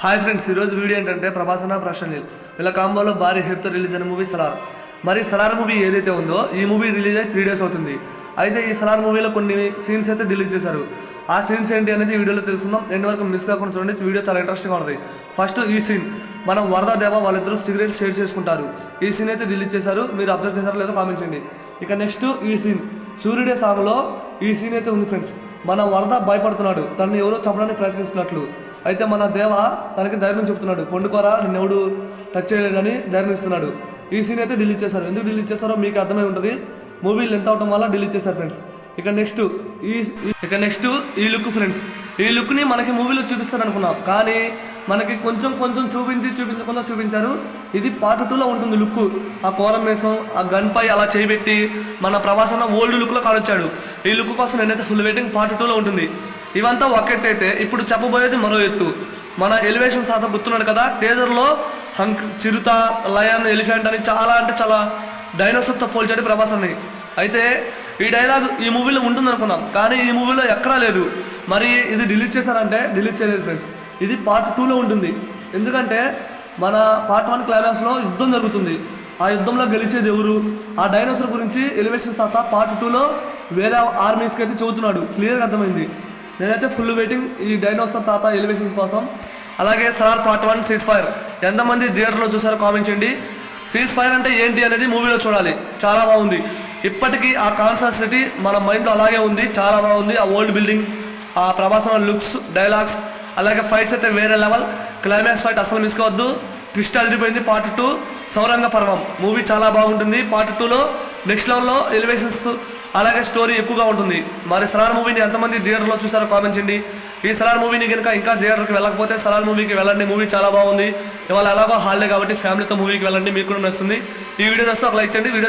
Hi friends, ఈరోజు video ఏంటంటే ప్రభాసన ప్రశాంత్ వీళ్ళ కాంబోలో భారీ హైప్తో రిలీజ్ అయిన మూవీ సలార్. మరి సలార్ మూవీ ఏదైతే ఉందో ఈ మూవీ రిలీజ్ అయ్యి 3 days అవుతుంది. అయితే ఈ సలార్ మూవీలో కొన్ని సీన్స్ అయితే డిలీట్ చేశారు. ఆ సీన్స్ ఏంటి అనేది వీడియోలో తెలుసుకుందాం. ఎండ్ వరకు మిస్ కాకుండా చూడండి, వీడియో చాలా ఇంట్రెస్టింగ్గా ఉంటుంది. ఫస్ట్ ఈ సీన్, మనం వరద దేవ వాళ్ళిద్దరూ సిగరెట్ షేర్ చేసుకుంటారు. ఈ సీన్ అయితే డిలీట్ చేశారు. మీరు అబ్జర్వ్ చేశారో లేదో కామెంట్ చేయండి. ఇక నెక్స్ట్ ఈ సీన్, సూర్యుడే సాంగ్లో ఈ సీన్ అయితే ఉంది ఫ్రెండ్స్. మన వరద భయపడుతున్నాడు, తనని ఎవరో చంపడానికి ప్రయత్నిస్తున్నట్లు. అయితే మన దేవ తనకి ధైర్యం చెప్తున్నాడు, పండుకోరా నిన్నెవడు టచ్ చేయలేదని ధైర్యం ఇస్తున్నాడు. ఈ సీన్ అయితే డిలీట్ చేశారు. ఎందుకు డిలీట్ చేస్తారో మీకు అర్థమై ఉంటుంది. మూవీ లెంత్ అవడం వల్ల డిలీట్ చేశారు ఫ్రెండ్స్. ఇక నెక్స్ట్ ఈ లుక్ ఫ్రెండ్స్. ఈ లుక్ని మనకి మూవీలో చూపిస్తారు అనుకున్నాం, కానీ మనకి కొంచెం చూపించకుండా చూపించారు. ఇది పార్ట్ 2లో ఉంటుంది లుక్. ఆ కోరం వేసం, ఆ గన్ పై అలా చేయబెట్టి మన ప్రభాసన ఓల్డ్ లుక్లో కాడొచ్చాడు. ఈ లుక్ కోసం నేనైతే ఫుల్ వెయిటింగ్. పార్ట్ 2లో ఉంటుంది. ఇవంతా ఒక ఎత్తు అయితే ఇప్పుడు చెప్పబోయేది మరో ఎత్తు. మన ఎలివేషన్ శాత గుర్తున్నాడు కదా, టేజర్లో హంక్, చిరుత, లయన్, ఎలిఫెంట్ అని చాలా డైనోసార్తో పోల్చాడు ప్రభాసన్ని. అయితే ఈ డైలాగ్ ఈ మూవీలో ఉంటుంది అనుకున్నాం, కానీ ఈ మూవీలో ఎక్కడా లేదు. మరి ఇది డిలీట్ చేశారంటే డిలీట్ చేయలేదు ఫ్రెండ్స్. ఇది పార్ట్ 2లో ఉంటుంది. ఎందుకంటే మన పార్ట్ 1 క్లైమాక్స్లో యుద్ధం జరుగుతుంది. ఆ యుద్ధంలో గెలిచేది ఎవరు, ఆ డైనోసార్ గురించి ఎలివేషన్ శాత పార్ట్ 2లో వేరే ఆర్మీస్కి అయితే చదువుతున్నాడు. క్లియర్గా అర్థమైంది. నేనైతే ఫుల్ వెయిటింగ్ ఈ డైనోసార్ తాత ఎలివేషన్స్ కోసం. అలాగే సలార్ పార్ట్ 1 సీజ్ ఫైర్ ఎంతమంది థియేటర్లో చూసారో కామెంట్ చేయండి. సీజ్ ఫైర్ అంటే ఏంటి అనేది మూవీలో చూడాలి. చాలా బాగుంది. ఇప్పటికీ ఆ కాన్సర్ సిటీ మన మైండ్లో అలాగే ఉంది. చాలా బాగుంది. ఆ ఓల్డ్ బిల్డింగ్, ఆ ప్రభాసన లుక్స్, డైలాగ్స్, అలాగే ఫైట్స్ అయితే వేరే లెవెల్. క్లైమాక్స్ ఫైట్ అసలు మిస్ కావద్దు. ట్విస్ట్ అదిరిపోయింది. పార్ట్ 2 సౌరంగ పర్వం మూవీ చాలా బాగుంటుంది. పార్ట్ 2లో నెక్స్ట్ లెవెల్లో ఎలివేషన్స్ అలాగే స్టోరీ ఎక్కువగా ఉంటుంది. మరి సలార్ మూవీని ఎంతమంది థియేటర్లో చూసారో కామెంట్ చేయండి. ఈ సలార్ మూవీని కనుక ఇంకా థియేటర్కి వెళ్ళకపోతే సలార్ మూవీకి వెళ్ళండి. మూవీ చాలా బాగుంది. ఇవాళ ఎలాగో హాలిడే కాబట్టి ఫ్యామిలీతో మూవీకి వెళ్ళండి, మీకు కూడా నచ్చుతుంది. ఈ వీడియో నచ్చితే ఒక లైక్ చేయండి. వీడియో